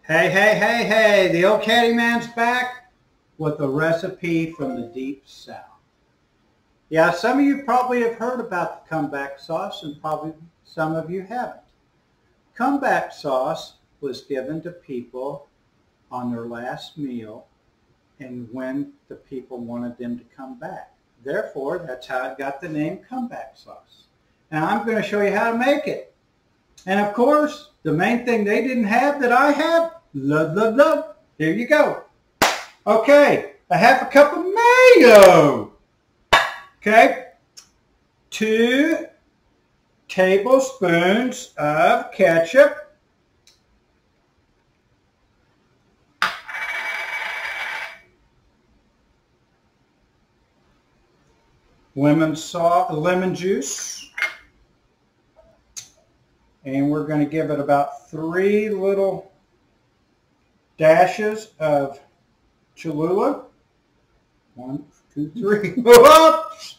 Hey, hey, hey, hey, the old Caddyman's back with a recipe from the Deep South. Yeah, some of you probably have heard about the comeback sauce and probably some of you haven't. Comeback sauce was given to people on their last meal and when the people wanted them to come back. Therefore, that's how it got the name comeback sauce. And I'm going to show you how to make it. And of course, the main thing they didn't have that I have, love, love, love. Here you go. Okay, a half a cup of mayo. Okay, 2 tablespoons of ketchup. Lemon juice. And we're going to give it about 3 little dashes of Cholula. 1, 2, 3. Whoops!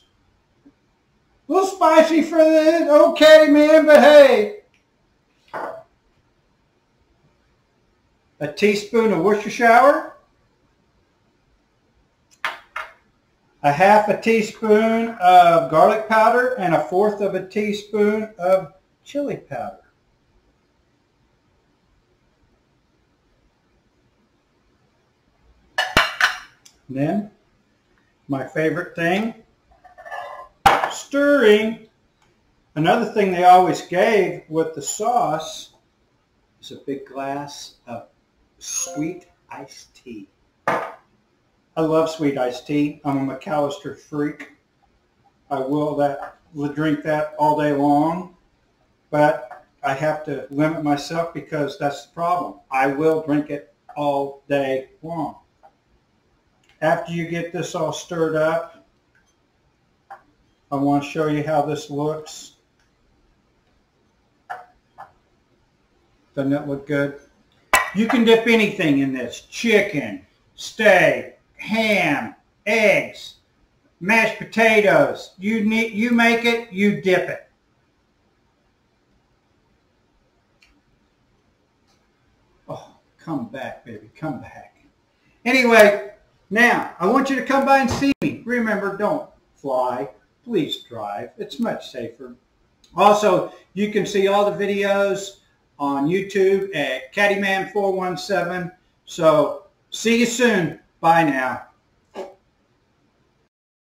A little spicy for the old Caddyman, but hey. A teaspoon of Worcestershire. A half a teaspoon of garlic powder and a 1/4 of a teaspoon of chili powder. And then, my favorite thing, stirring. Another thing they always gave with the sauce is a big glass of sweet iced tea. I love sweet iced tea. I'm a McAllister freak. I will drink that all day long. But I have to limit myself because that's the problem. I will drink it all day long. After you get this all stirred up, I want to show you how this looks. Doesn't that look good? You can dip anything in this. Chicken, steak, ham, eggs, mashed potatoes. You make it, you dip it. Come back, baby, come back. Anyway, now, I want you to come by and see me. Remember, don't fly. Please drive. It's much safer. Also, you can see all the videos on YouTube at Caddyman 417. So, see you soon. Bye now.